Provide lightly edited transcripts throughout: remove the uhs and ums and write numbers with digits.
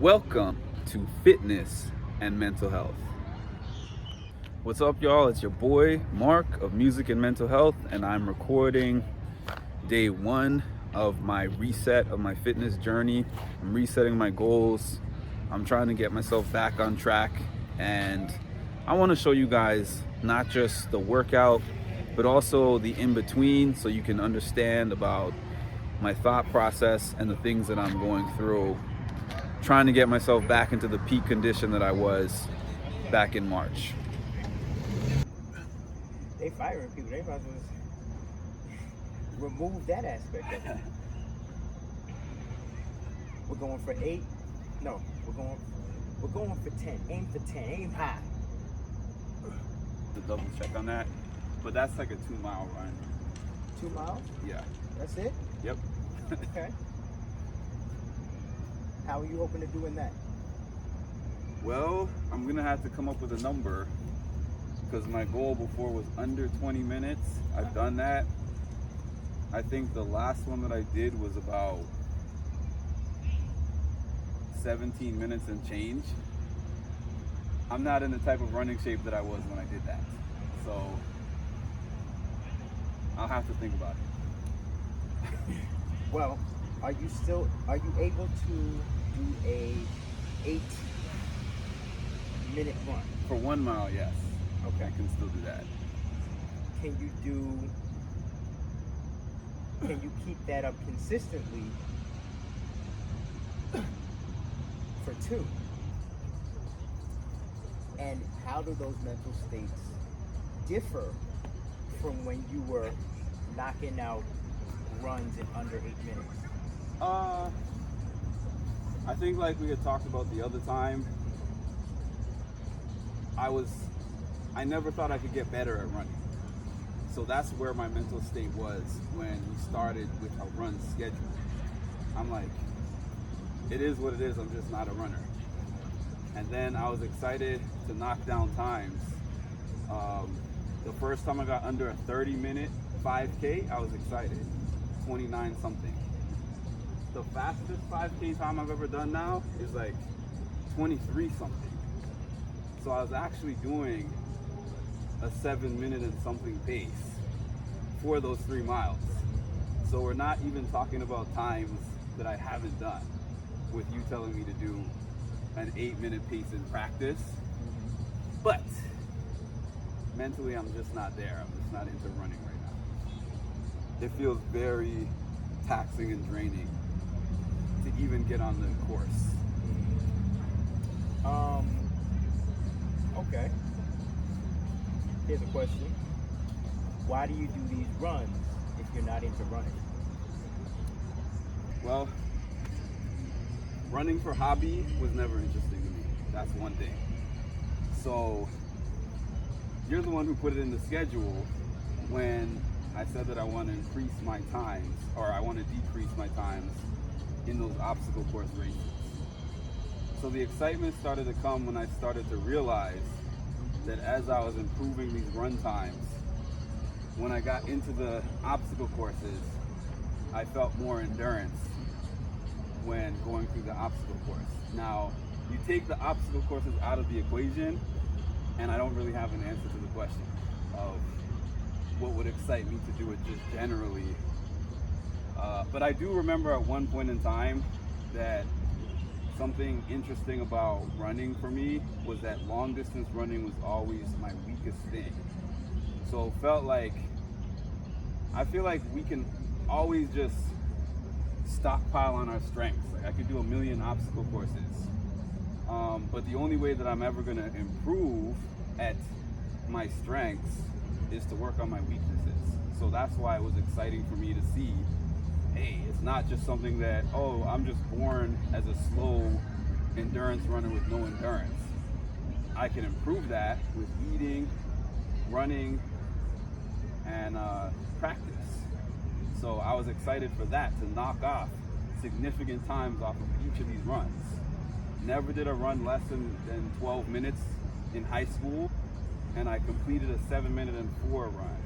Welcome to Fitness and Mental Health. What's up, y'all? It's your boy Mark of Music and Mental Health, and I'm recording day one of my reset of my fitness journey. I'm resetting my goals. I'm trying to get myself back on track, and I want to show you guys not just the workout, but also the in-between, so you can understand about my thought process and the things that I'm going through, trying to get myself back into the peak condition that I was back in March. They firing people. They might as well remove that aspect of it. We're going for 8. No, we're going for 10. Aim for 10. Aim high. To double check on that, but that's like a 2-mile run. 2 miles? Yeah. That's it? Yep. Okay. How are you hoping to do in that? Well, I'm gonna have to come up with a number because my goal before was under 20 minutes. I've done that. I think the last one that I did was about 17 minutes and change. I'm not in the type of running shape that I was when I did that. So I'll have to think about it. Well, are you able to do a 8-minute run? For 1 mile, yes. Okay. I can still do that. Can you keep that up consistently for 2? And how do those mental states differ from when you were knocking out runs in under 8 minutes? I think like we had talked about the other time, I never thought I could get better at running. So that's where my mental state was when we started with a run schedule. I'm like, it is what it is, I'm just not a runner. And then I was excited to knock down times. The first time I got under a 30-minute 5K, I was excited, 29 something. The fastest 5K time I've ever done now is like 23 something. So I was actually doing a 7-minute and something pace for those 3 miles. So we're not even talking about times that I haven't done, with you telling me to do an 8-minute pace in practice. But mentally, I'm just not there. I'm just not into running right now. It feels very taxing and draining to even get on the course. Okay. Here's a question. Why do you do these runs if you're not into running? Well, running for hobby was never interesting to me. That's one thing. So you're the one who put it in the schedule when I said that I want to increase my times, or I want to decrease my times in those obstacle course races. So the excitement started to come when I started to realize that as I was improving these run times, when I got into the obstacle courses, I felt more endurance when going through the obstacle course. Now, you take the obstacle courses out of the equation, and I don't really have an answer to the question of what would excite me to do it just generally. But I do remember at one point in time that something interesting about running for me was that long distance running was always my weakest thing. So it felt like, I feel like we can always just stockpile on our strengths. Like I could do a million obstacle courses. But the only way that I'm ever gonna improve at my strengths is to work on my weaknesses. So that's why it was exciting for me to see, hey, it's not just something that, oh, I'm just born as a slow endurance runner with no endurance. I can improve that with eating, running, and practice. So I was excited for that, to knock off significant times off of each of these runs. Never did a run less than 12 minutes in high school, and I completed a 7-minute and 4 run.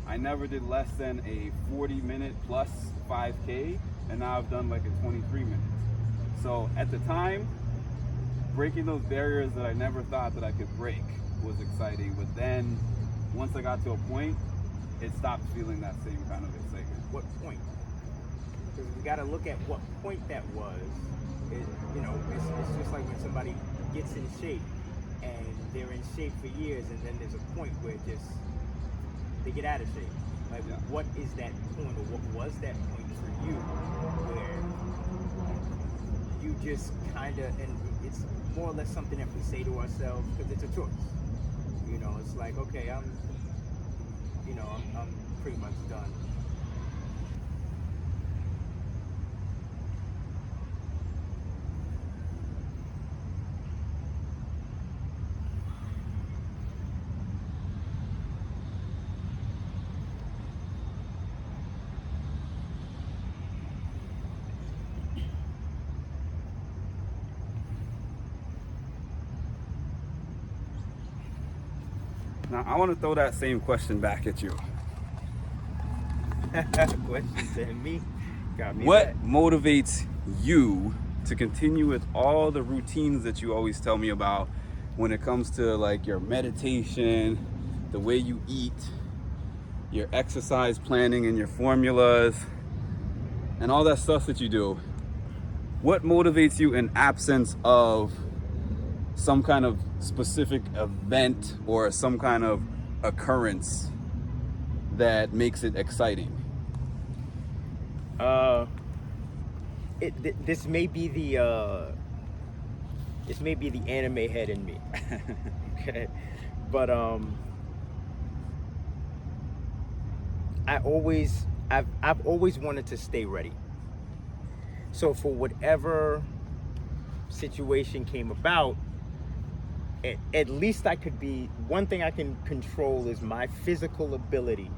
I never did less than a 40-minute plus 5K, and now I've done like a 23 minute. So at the time, breaking those barriers that I never thought that I could break was exciting. But then once I got to a point, it stopped feeling that same kind of excitement. What point? Because we got to look at what point that was. It's just like when somebody gets in shape and they're in shape for years, and then there's a point where just they get out of shape. Like, Yeah. what is that point, or what was that point for you, where you just kind of, and it's more or less something that we say to ourselves because it's a choice. It's like, okay, I'm pretty much done. Now I want to throw that same question back at you. Question to me. Got me What back. motivates you to continue with all the routines that you always tell me about when it comes to like your meditation, the way you eat, your exercise planning and your formulas, and all that stuff that you do? What motivates you in absence of some kind of specific event or some kind of occurrence that makes it exciting? This may be the anime head in me. Okay, but I've always wanted to stay ready. So for whatever situation came about, at least I could be, one thing I can control is my physical ability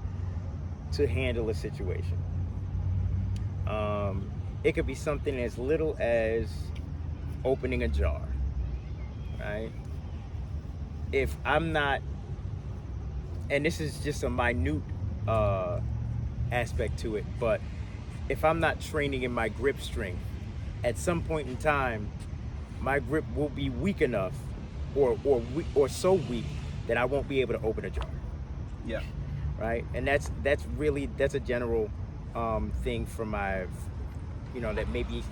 to handle a situation. It could be something as little as opening a jar, right? If I'm not, and this is just a minute aspect to it, but if I'm not training in my grip strength, at some point in time, my grip will be weak enough, or so weak that I won't be able to open a jar. Yeah. Right, and that's a general thing for my, that may be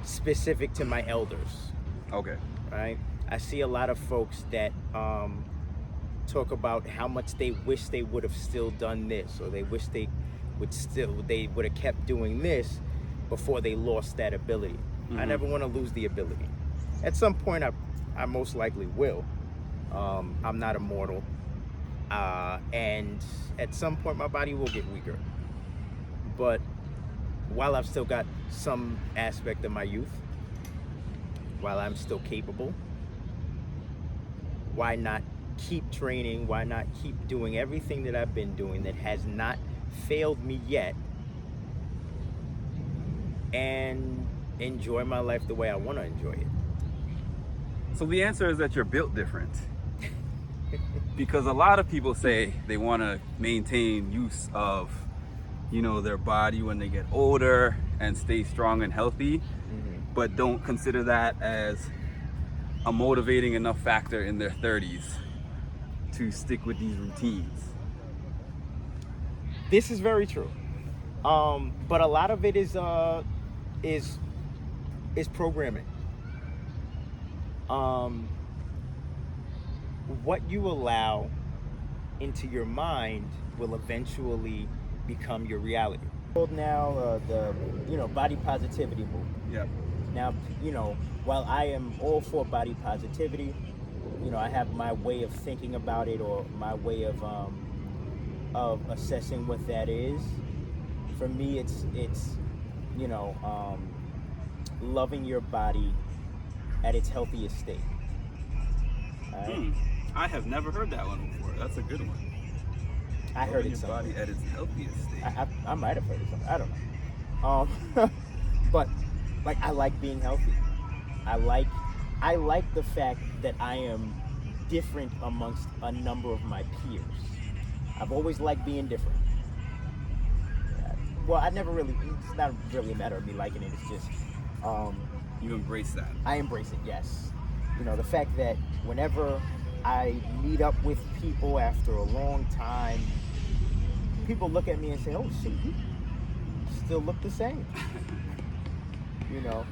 specific to my elders. Okay. Right, I see a lot of folks that talk about how much they wish they would have still done this, or they wish they would have kept doing this before they lost that ability. Mm-hmm. I never want to lose the ability. At some point, I most likely will. I'm not immortal. And at some point my body will get weaker. But while I've still got some aspect of my youth, while I'm still capable, why not keep training? Why not keep doing everything that I've been doing that has not failed me yet, and enjoy my life the way I want to enjoy it? So the answer is that you're built different. Because a lot of people say they want to maintain use of, their body when they get older and stay strong and healthy, but don't consider that as a motivating enough factor in their 30s to stick with these routines. This is very true. But a lot of it is programming. What you allow into your mind will eventually become your reality. Now, the body positivity movement. Yeah. Now, while I am all for body positivity, I have my way of thinking about it, or my way of assessing what that is. For me, it's loving your body at its healthiest state. Right? I have never heard that one before. That's a good one. I heard it your somewhere. body at its healthiest state. I might have heard it somewhere. I don't know. But like, I like being healthy. I like the fact that I am different amongst a number of my peers. I've always liked being different. Well, it's not really a matter of me liking it. It's just, You embrace that. I embrace it, yes. You know, the fact that whenever I meet up with people after a long time, people look at me and say, oh shit, you still look the same. You know,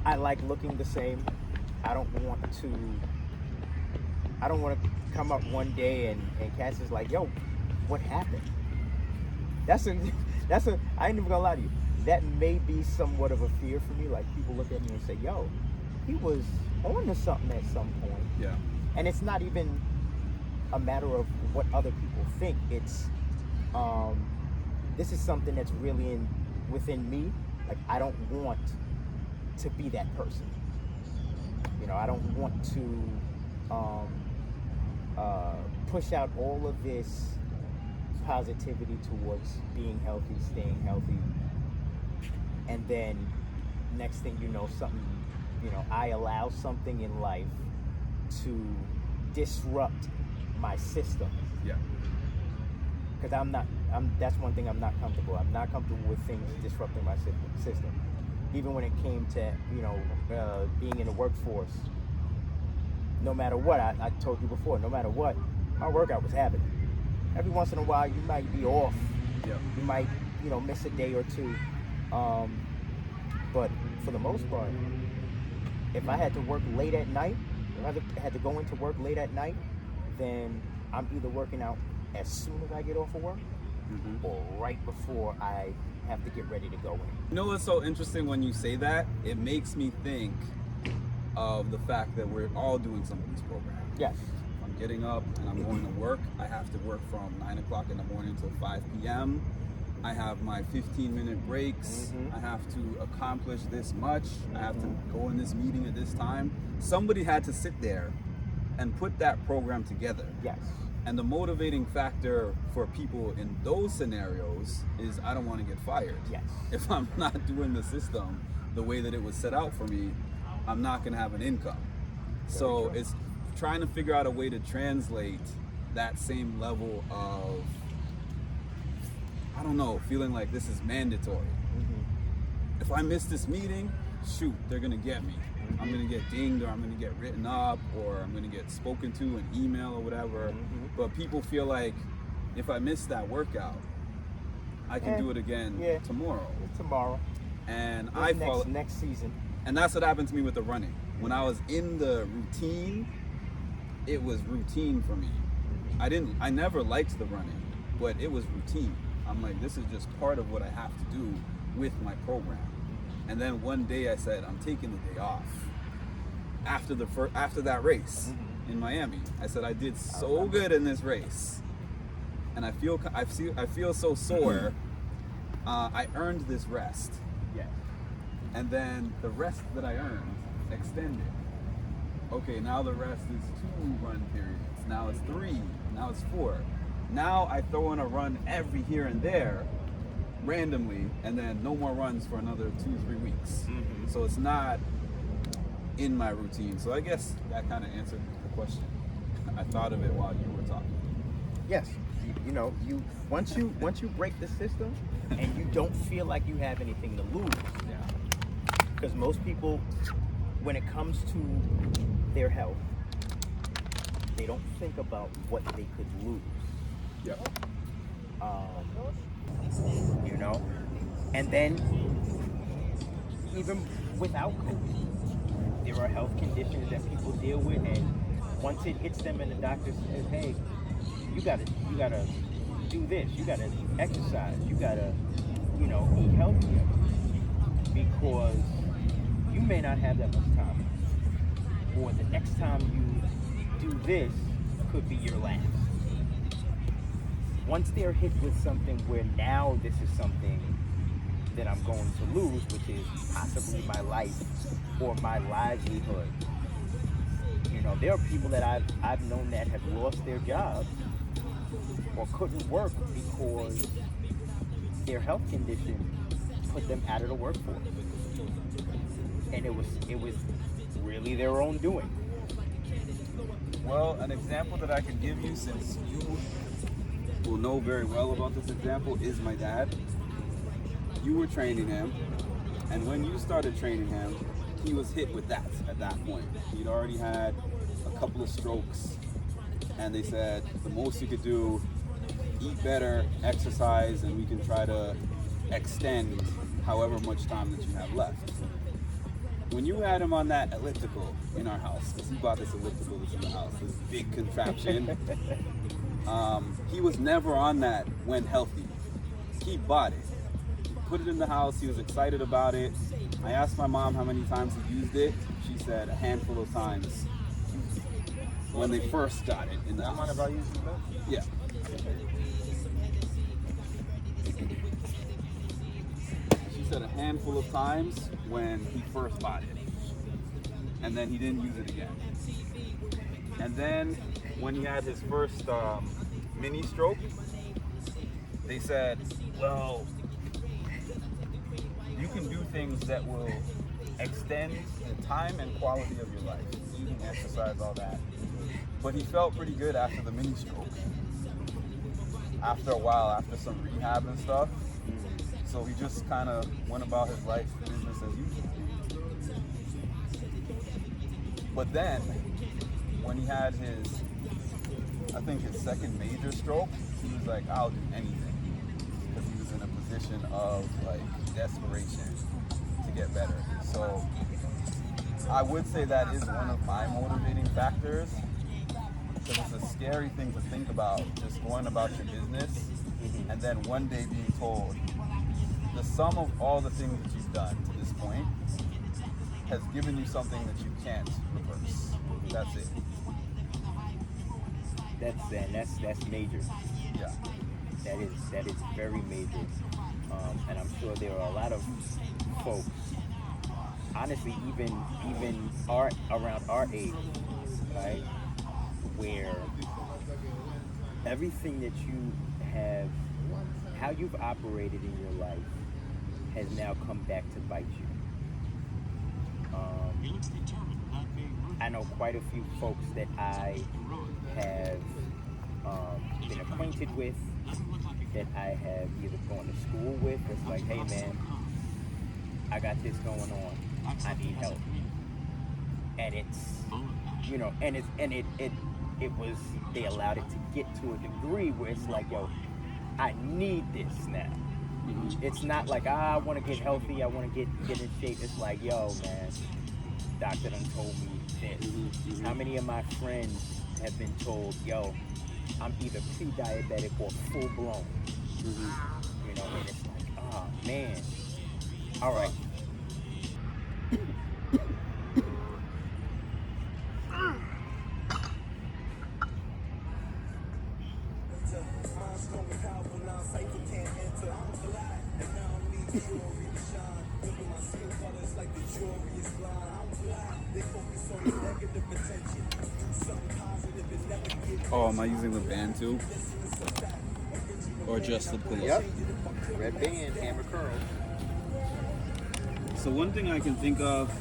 I like looking the same. I don't want to come up one day and Cass is like, yo, what happened? I ain't even gonna lie to you. That may be somewhat of a fear for me. Like, people look at me and say, yo, he was on to something at some point. Yeah. And it's not even a matter of what other people think. It's, this is something that's really within me. Like, I don't want to be that person. You know, I don't want to push out all of this positivity towards being healthy, staying healthy, and then next thing you know, I allow something in life to disrupt my system. Yeah. Because that's one thing I'm not comfortable. I'm not comfortable with things disrupting my system. Even when it came to, being in the workforce, no matter what, I told you before, no matter what, my workout was happening. Every once in a while, you might be off. Yep. You might, miss a day or two. But for the most part, if I had to work late at night, if I had to go into work late at night, then I'm either working out as soon as I get off of work or right before I have to get ready to go in. You know what's so interesting when you say that? It makes me think of the fact that we're all doing somebody's program. Yes. I'm getting up and I'm going to work. I have to work from 9 o'clock in the morning until 5 p.m. I have my 15-minute breaks. I have to accomplish this much. I have to go in this meeting at this time. Somebody had to sit there and put that program together. Yes. And the motivating factor for people in those scenarios is, I don't want to get fired. Yes. If I'm not doing the system the way that it was set out for me, I'm not going to have an income. So it's trying to figure out a way to translate that same level of, I don't know, feeling like this is mandatory. If I miss this meeting, shoot, they're going to get me. I'm going to get dinged, or I'm going to get written up, or I'm going to get spoken to in email or whatever. But people feel like if I miss that workout, I can do it again tomorrow. Tomorrow. And next season. And that's what happened to me with the running. When I was in the routine, it was routine for me. I never liked the running, but it was routine. I'm like, this is just part of what I have to do with my program. And then one day I said, I'm taking the day off. After that race in Miami, I said, I did so good in this race, and I feel so sore. I earned this rest. Yes. And then the rest that I earned extended. Okay, now the rest is 2 run periods. Now it's 3. Now it's 4. Now I throw in a run every here and there, randomly, and then no more runs for another 2-3 weeks. So it's not in my routine. So I guess that kind of answered the question. I thought of it while you were talking. Yes. You once you break the system and you don't feel like you have anything to lose. Because most people, when it comes to their health, they don't think about what they could lose. Yep. And then even without COVID, there are health conditions that people deal with, and once it hits them and the doctor says, hey, you gotta do this, you gotta exercise, you gotta, eat healthier, because you may not have that much time, or the next time you do this could be your last. Once they're hit with something where now this is something that I'm going to lose, which is possibly my life or my livelihood. There are people that I've known that have lost their jobs or couldn't work because their health condition put them out of the workforce. And it was really their own doing. Well, an example that I can give you, since you will know very well about this example, is my dad. You were training him. And when you started training him, he was hit with that at that point. He'd already had a couple of strokes, and they said the most you could do, eat better, exercise, and we can try to extend however much time that you have left. When you had him on that elliptical in our house, because he bought this elliptical that's in the house, this big contraption, he was never on that when healthy. He bought it, put it in the house, he was excited about it. I asked my mom how many times he used it. She said a handful of times when they first got it in the house. About using that? Yeah. She said a handful of times when he first bought it. And then he didn't use it again. And then when he had his first mini stroke, they said, well, you can do things that will extend the time and quality of your life. Eating, exercise, all that. But he felt pretty good after the mini stroke. After a while, after some rehab and stuff. So he just kind of went about his life business as usual. But then, when he had his, I think his second major stroke, he was like, I'll do anything. Because he was in a position of like desperation to get better. So I would say that is one of my motivating factors. Because it's a scary thing to think about, just going about your business and then one day being told the sum of all the things that you've done to this point has given you something that you can't reverse. That's it. That's major. Yeah. That is very major. And I'm sure there are a lot of folks, honestly, even around our age, right, where everything that you have, how you've operated in your life, has now come back to bite you. I know quite a few folks that I have been acquainted with, that I have either gone to school with. It's like, hey man, I got this going on. I need help. And it's, you know, and it was, they allowed it to get to a degree where it's like, yo, I need this now. It's not like, I want to get healthy, I want to get in shape. It's like, yo, man, doctor done told me this. How many of my friends have been told, yo, I'm either pre-diabetic or full-blown? You know, and it's like, oh, man. All right. Oh, am I using the band too? Or just the pillow? Yep. Red band, hammer curl. So one thing I can think of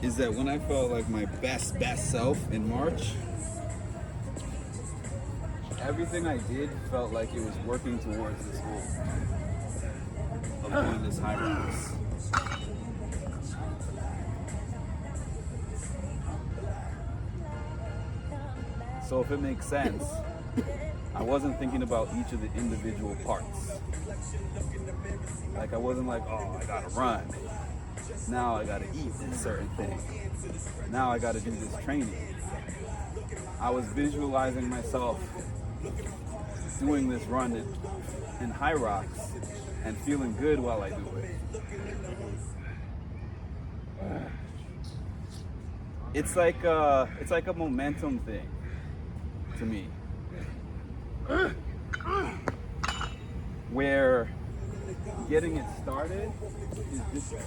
is that when I felt like my best self in March, everything I did felt like it was working towards this goal of doing this high rocks. So if it makes sense, I wasn't thinking about each of the individual parts. Like I wasn't like, oh, I gotta run. Now I gotta eat this certain thing. Now I gotta do this training. I was visualizing myself doing this run in high rocks and feeling good while I do it. It's like a momentum thing to me, where getting it started is different.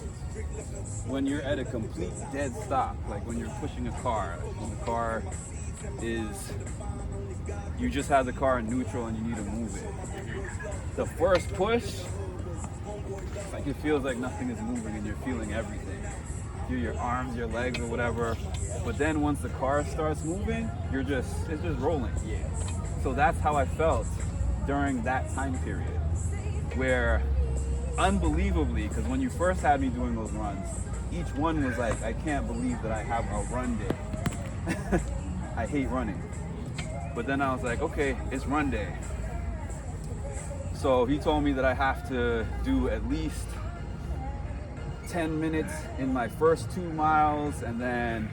When you're at a complete dead stop, like when you're pushing a car, when the car is, you just have the car in neutral and you need to move it. The first push, like it feels like nothing is moving and you're feeling everything. Feel your arms, your legs, or whatever. But then once the car starts moving, it's just rolling. Yeah. So that's how I felt during that time period, where unbelievably, because when you first had me doing those runs, each one was like, I can't believe that I have a run day. I hate running. But then I was like, okay, it's run day. So he told me that I have to do at least 10 minutes in my first 2 miles, and then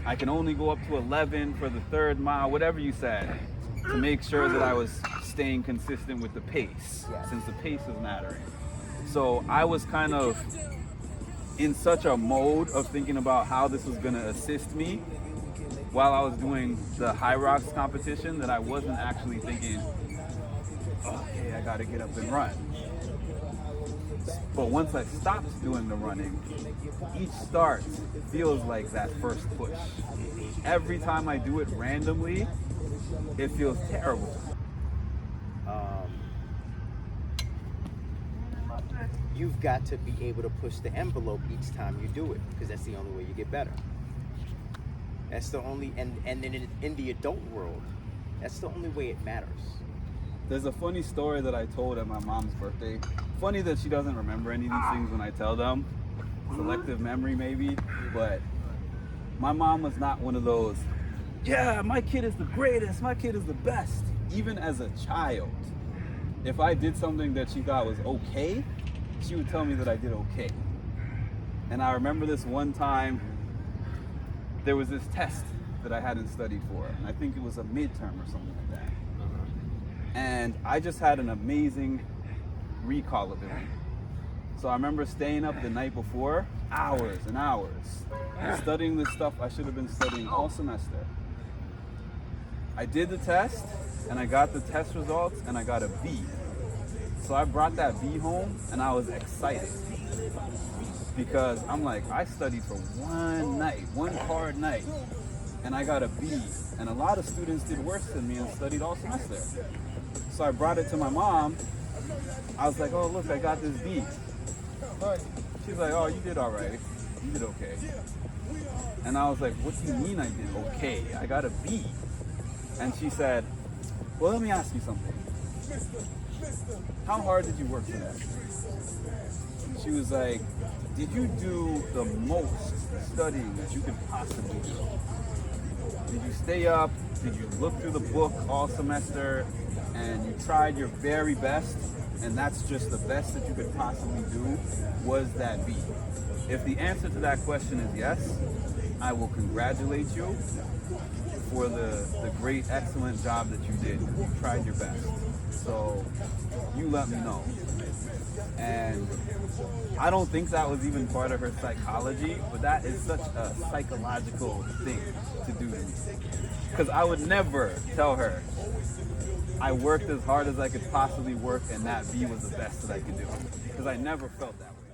I can only go up to 11 for the third mile, whatever you said, to make sure that I was staying consistent with the pace, since the pace is mattering. So I was kind of in such a mode of thinking about how this was gonna assist me while I was doing the High Rocks competition that I wasn't actually thinking, okay, I gotta get up and run. But once I stopped doing the running, each start feels like that first push. Every time I do it randomly, it feels terrible. You've got to be able to push the envelope each time you do it, because that's the only way you get better. That's the only, and in the adult world, that's the only way it matters. There's a funny story that I told at my mom's birthday. Funny that she doesn't remember any of these things when I tell them. Selective memory maybe, but my mom was not one of those, yeah, my kid is the greatest, my kid is the best. Even as a child, if I did something that she thought was okay, she would tell me that I did okay. And I remember this one time, there was this test that I hadn't studied for, and I think it was a midterm or something like that. And I just had an amazing recall ability. So I remember staying up the night before, hours and hours, studying this stuff I should have been studying all semester. I did the test, and I got the test results, and I got a B. So I brought that B home, and I was excited. Because I'm like, I studied for one night, one hard night, and I got a B. And a lot of students did worse than me and studied all semester. So I brought it to my mom. I was like, oh, look, I got this B. She's like, oh, you did all right. You did okay. And I was like, what do you mean I did okay? I got a B. And she said, well, let me ask you something. How hard did you work for that? She was like, did you do the most studying that you could possibly do? Did you stay up? Did you look through the book all semester and you tried your very best, and that's just the best that you could possibly do? Was that B? If the answer to that question is yes, I will congratulate you for the great, excellent job that you did. You tried your best. So you let me know. And I don't think that was even part of her psychology, but that is such a psychological thing to do to me. Because I would never tell her I worked as hard as I could possibly work and that B was the best that I could do. Because I never felt that way.